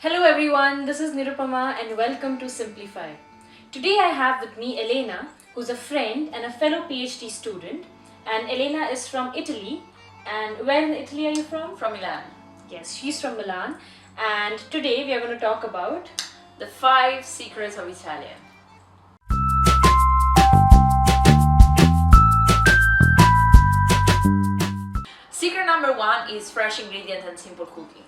Hello everyone, this is Nirupama and welcome to Simplify. Today I have with me Elena, who's a friend and a fellow PhD student. And Elena is from Italy. And where in Italy are you from? From Milan. Yes, she's from Milan. And today we are going to talk about the 5 secrets of Italian. Secret number 1 is fresh ingredient and simple cooking.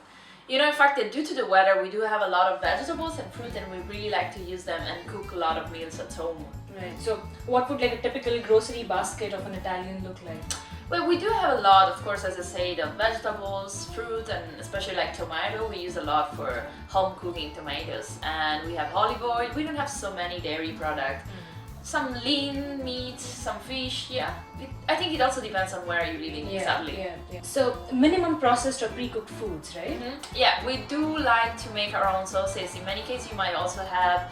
You know, in fact, that due to the weather, we do have a lot of vegetables and fruit, and we really like to use them and cook a lot of meals at home. Right. So, what would like a typical grocery basket of an Italian look like? Well, we do have a lot, of course, as I said, of vegetables, fruit, and especially like tomato. We use a lot for home cooking tomatoes. And we have olive oil. We don't have so many dairy products. Some lean meat, some fish, yeah. I think it also depends on where you're living, exactly. Yeah. So, minimum processed or pre-cooked foods, right? Yeah, we do like to make our own sauces. In many cases, you might also have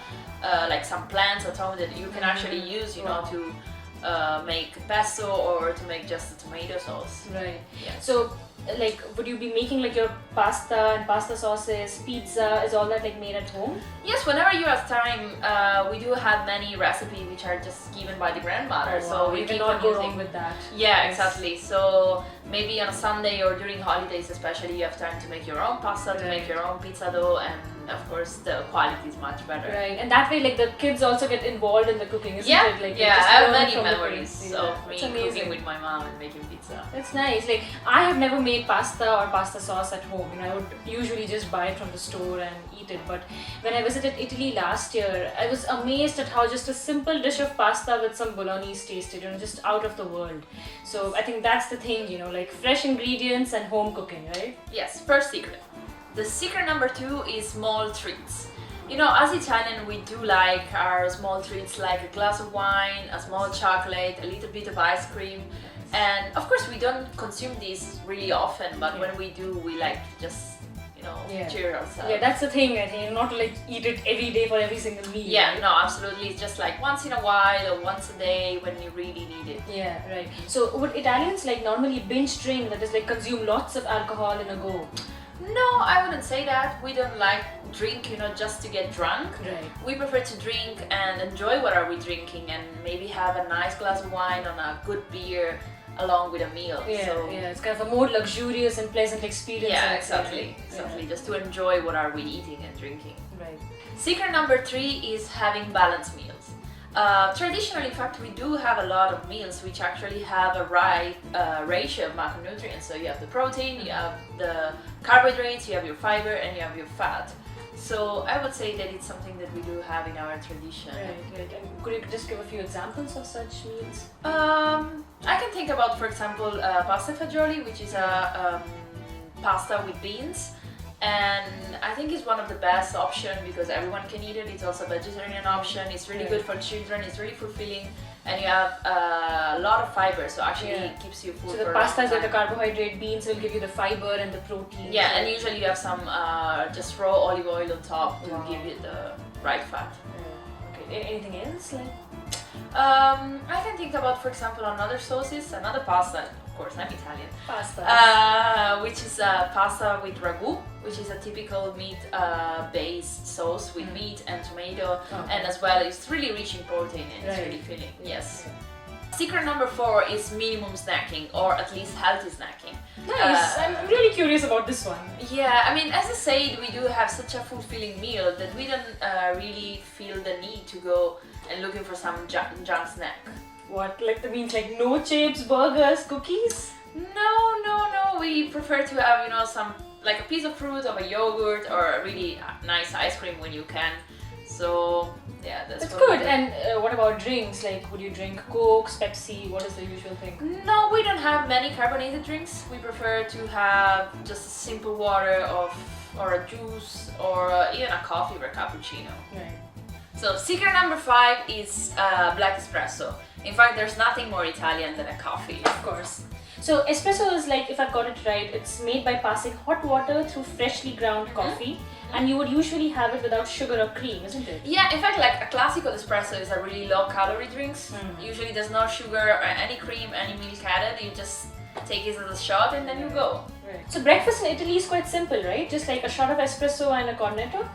like some plants at home that you can actually use, you know, to make pesto or to make just the tomato sauce. Right. Yeah. So, like, would you be making like your pasta and pasta sauces, pizza? Is all that like made at home? Yes, whenever you have time, we do have many recipes which are just given by the grandmother. Oh, wow. So we you keep cannot on go using. wrong with that. Yeah, Yes. exactly. So maybe on a Sunday or during holidays, especially, you have time to make your own pasta, to make your own pizza dough, and of course the quality is much better. Right, and that way, like the kids also get involved in the cooking, isn't Yeah, it? Like, they yeah. just I have learn many from the memories kids. of me It's amazing. cooking with my mom and making pizza. That's nice. Like, I have never made pasta or pasta sauce at home. You know, I would usually just buy it from the store and eat it. But when I visited Italy last year, I was amazed at how just a simple dish of pasta with some bolognese tasted. You know, just out of the world. So I think that's the thing. You know, like fresh ingredients and home cooking, right? Yes, first secret. The secret number 2 is small treats. You know, as Italian, we do like our small treats, like a glass of wine, a small chocolate, a little bit of ice cream. And of course, we don't consume these really often, but when we do, we like to just, you know, cheer ourselves. Yeah, that's the thing, I think. Not to like eat it every day for every single meal. Yeah, right? no, absolutely. It's just like once in a while or once a day when you really need it. Yeah, right. So would Italians like normally binge drink, that is like consume lots of alcohol in a go? No, I wouldn't say that. We don't like drink, you know, just to get drunk. Right. We prefer to drink and enjoy what are we drinking and maybe have a nice glass of wine on a good beer along with a meal. Yeah, it's kind of a more luxurious and pleasant experience. Yeah, I'd say. exactly. Just to enjoy what are we eating and drinking. Right. Secret number 3 is having balanced meals. Traditionally, in fact, we do have a lot of meals which actually have a right ratio of macronutrients. So you have the protein, you have the carbohydrates, you have your fiber, and you have your fat. So I would say that it's something that we do have in our tradition. Right. And could you just give a few examples of such meals? I can think about, for example, pasta fagioli, which is a pasta with beans. And I think it's one of the best options because everyone can eat it. It's also a vegetarian option. It's really good for children. It's really fulfilling, and you have a lot of fiber, so actually it keeps you full. So the pasta is like the carbohydrate, beans will give you the fiber and the protein. Yeah, and usually you have some just raw olive oil on top to give it the right fat. Okay. Anything else? Like? I can think about, for example, another sauces, another pasta. Of course, I'm Italian. Pasta. Which is pasta with ragu, which is a typical meat-based sauce with meat and tomato, and as well it's really rich in protein and it's really filling. Yes. Secret number 4 is minimum snacking, or at least healthy snacking. Nice. I'm really curious about this one. Yeah, I mean, as I said, we do have such a fulfilling meal that we don't really feel the need to go and looking for some junk snack. What? Like that means like no chips, burgers, cookies? No. We prefer to have, you know, some like a piece of fruit or a yogurt or a really nice ice cream when you can. So yeah, that's good. And what about drinks? Like, would you drink Cokes, Pepsi? What is the usual thing? No, we don't have many carbonated drinks. We prefer to have just a simple water or a juice or even a coffee or a cappuccino. Right. So secret number 5 is black espresso. In fact, there's nothing more Italian than a coffee. Of course. So espresso is like, if I've got it right, it's made by passing hot water through freshly ground coffee, and you would usually have it without sugar or cream, isn't it? Yeah, in fact, like a classical espresso is a really low calorie drinks. Usually there's no sugar or any cream, any milk added. You just take it as a shot and then you go. Right. So breakfast in Italy is quite simple, right? Just like a shot of espresso and a cornetto?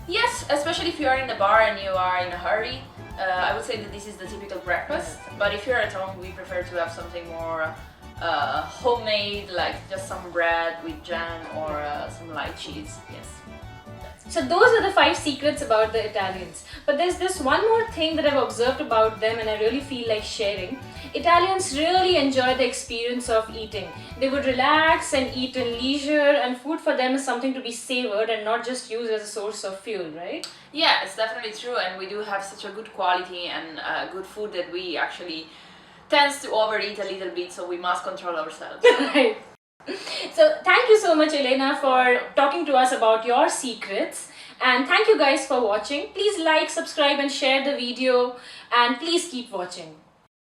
Yes, especially if you are in a bar and you are in a hurry. I would say that this is the typical breakfast. But if you're at home, we prefer to have something more homemade, like just some bread with jam or some light cheese. Yes. So those are the 5 secrets about the Italians. But there's this one more thing that I've observed about them and I really feel like sharing. Italians really enjoy the experience of eating. They would relax and eat in leisure, and food for them is something to be savored and not just used as a source of fuel, right? Yeah, it's definitely true, and we do have such a good quality and good food that we actually tends to overeat a little bit, so we must control ourselves. Right. So thank you so much, Elena, for talking to us about your secrets, and thank you guys for watching. Please like, subscribe and share the video, and please keep watching.